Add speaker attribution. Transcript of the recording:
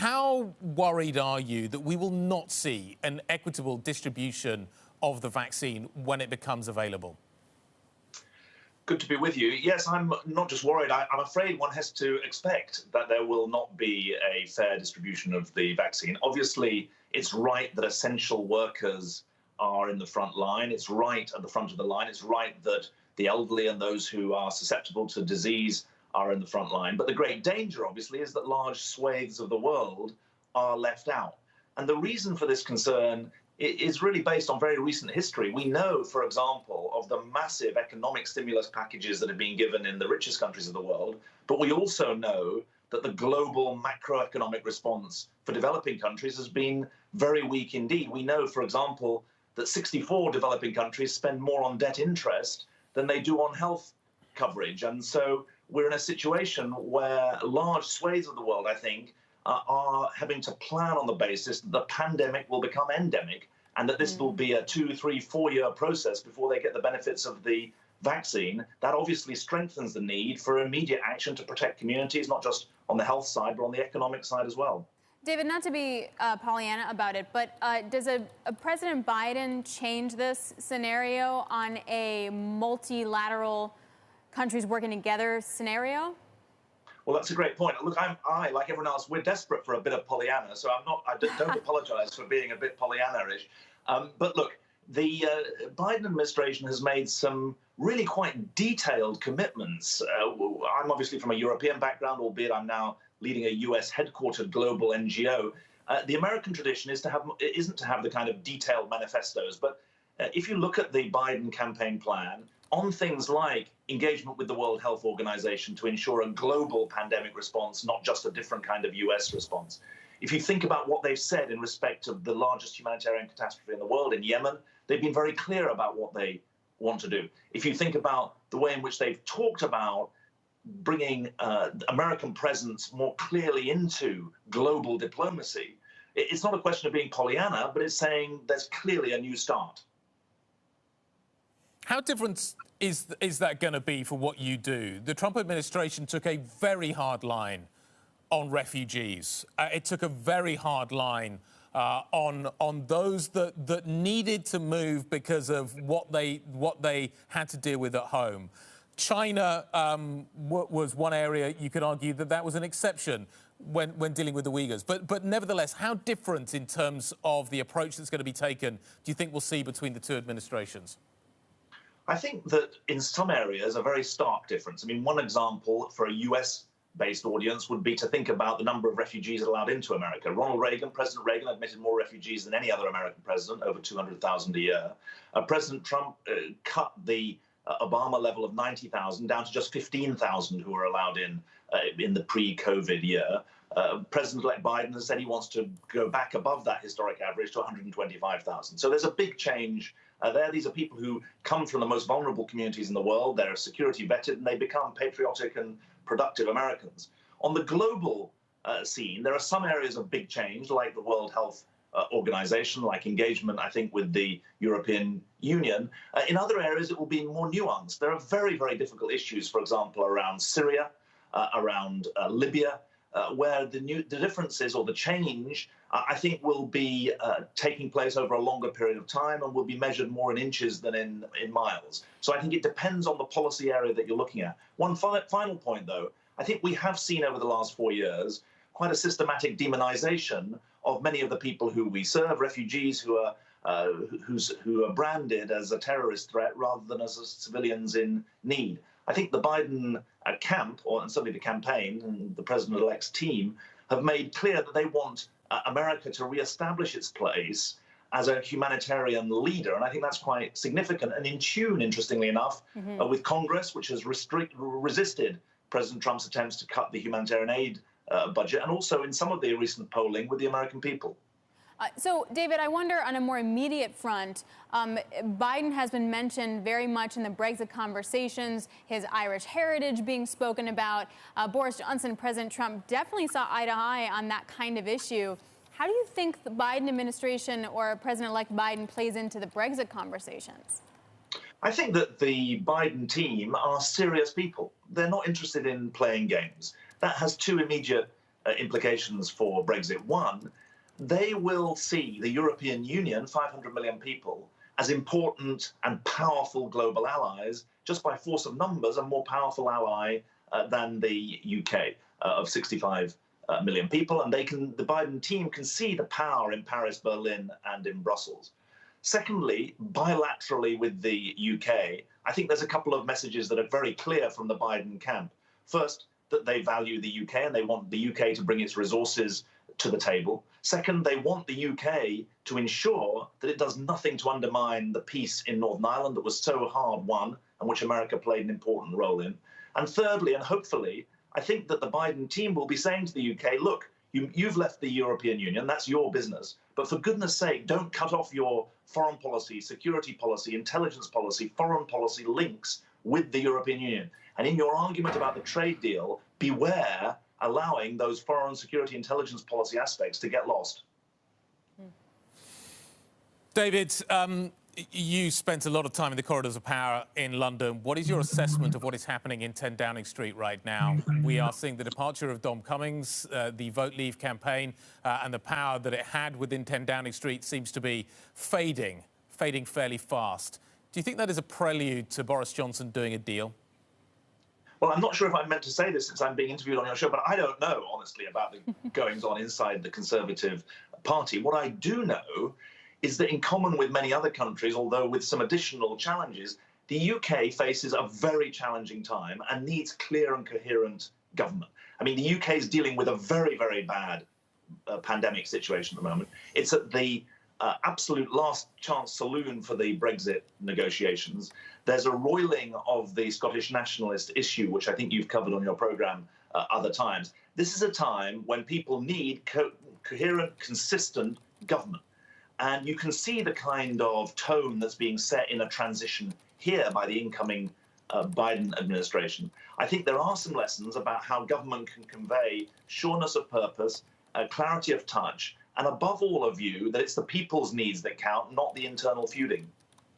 Speaker 1: How worried are you that we will not see an equitable distribution of the vaccine when it becomes available?
Speaker 2: Good to be with you. Yes, I'm not just worried. I'm afraid one has to expect that there will not be a fair distribution of the vaccine. Obviously, it's right that essential workers are in the front line. It's right at the front of the line. It's right that the elderly and those who are susceptible to disease are in the front line. But the great danger, obviously, is that large swathes of the world are left out. And the reason for this concern is really based on very recent history. We know, for example, of the massive economic stimulus packages that have been given in the richest countries of the world, but we also know that the global macroeconomic response for developing countries has been very weak indeed. We know, for example, that 64 developing countries spend more on debt interest than they do on health coverage. And so we're in a situation where large swathes of the world, I think, are having to plan on the basis that the pandemic will become endemic and that this will be a 2, 3, 4-year process before they get the benefits of the vaccine. That obviously strengthens the need for immediate action to protect communities, not just on the health side, but on the economic side as well.
Speaker 3: David, not to be Pollyanna about it, but does a President Biden change this scenario on a multilateral countries working together scenario?
Speaker 2: Well, that's a great point. Look, I, like everyone else, we're desperate for a bit of Pollyanna, so I don't apologize for being a bit Pollyanna-ish. But look, the Biden administration has made some really quite detailed commitments. I'm obviously from a European background, albeit I'm now leading a US headquartered global NGO. The American tradition isn't to have the kind of detailed manifestos, but if you look at the Biden campaign plan, on things like engagement with the World Health Organization to ensure a global pandemic response, not just a different kind of US response. If you think about what they've said in respect of the largest humanitarian catastrophe in the world in Yemen, they've been very clear about what they want to do. If you think about the way in which they've talked about bringing American presence more clearly into global diplomacy, it's not a question of being Pollyanna, but it's saying there's clearly a new start.
Speaker 1: How different is that going to be for what you do? The Trump administration took a very hard line on refugees. It took a very hard line on those that needed to move because of what they had to deal with at home. China was one area you could argue that was an exception when dealing with the Uyghurs. But nevertheless, how different in terms of the approach that's going to be taken do you think we'll see between the two administrations?
Speaker 2: I think that in some areas, a very stark difference. I mean, one example for a US-based audience would be to think about the number of refugees allowed into America. President Reagan admitted more refugees than any other American president, over 200,000 a year. President Trump cut the Obama level of 90,000 down to just 15,000 who were allowed in the pre-COVID year. President-elect Biden has said he wants to go back above that historic average to 125,000. So there's a big change there. These are people who come from the most vulnerable communities in the world. They're security vetted, and they become patriotic and productive Americans. On the global scene, there are some areas of big change, like the World Health Organization, like engagement, I think, with the European Union. In other areas, it will be more nuanced. There are very, very difficult issues, for example, around Syria, around Libya, where the differences or the change, I think, will be taking place over a longer period of time and will be measured more in inches than in miles. So I think it depends on the policy area that you're looking at. One final point, though, I think we have seen over the last 4 years quite a systematic demonization of many of the people who we serve, refugees who are branded as a terrorist threat rather than as civilians in need. I think the Biden camp, and certainly the campaign and the president-elect's team, have made clear that they want America to reestablish its place as a humanitarian leader. And I think that's quite significant and in tune, interestingly enough, with Congress, which has resisted President Trump's attempts to cut the humanitarian aid budget, and also in some of the recent polling with the American people.
Speaker 3: So, David, I wonder on a more immediate front, Biden has been mentioned very much in the Brexit conversations, his Irish heritage being spoken about. Boris Johnson, President Trump definitely saw eye to eye on that kind of issue. How do you think the Biden administration or President-elect Biden plays into the Brexit conversations?
Speaker 2: I think that the Biden team are serious people. They're not interested in playing games. That has two immediate implications for Brexit. One, they will see the European Union, 500 million people, as important and powerful global allies, just by force of numbers, a more powerful ally than the UK of 65 million people. And the Biden team can see the power in Paris, Berlin, and in Brussels. Secondly, bilaterally with the UK, I think there's a couple of messages that are very clear from the Biden camp. First, that they value the UK and they want the UK to bring its resources to the table. Second, they want the UK to ensure that it does nothing to undermine the peace in Northern Ireland that was so hard won and which America played an important role in. And thirdly, and hopefully, I think that the Biden team will be saying to the UK, look, you've left the European Union, that's your business, but for goodness sake, don't cut off your foreign policy, security policy, intelligence policy, foreign policy links with the European Union. And in your argument about the trade deal, beware allowing those foreign security intelligence policy aspects to get lost.
Speaker 1: David, you spent a lot of time in the corridors of power in London. What is your assessment of what is happening in 10 Downing Street right now? We are seeing the departure of Dom Cummings, the Vote Leave campaign, and the power that it had within 10 Downing Street seems to be fading fairly fast. Do you think that is a prelude to Boris Johnson doing a deal?
Speaker 2: Well, I'm not sure if I'm meant to say this since I'm being interviewed on your show, but I don't know, honestly, about the goings-on inside the Conservative Party. What I do know is that in common with many other countries, although with some additional challenges, the UK faces a very challenging time and needs clear and coherent government. I mean, the UK is dealing with a very, very bad pandemic situation at the moment. It's at the absolute last chance saloon for the Brexit negotiations. There's a roiling of the Scottish nationalist issue, which I think you've covered on your programme other times. This is a time when people need coherent, consistent government. And you can see the kind of tone that's being set in a transition here by the incoming Biden administration. I think there are some lessons about how government can convey sureness of purpose, clarity of touch, and above all a view that it's the people's needs that count, not the internal feuding.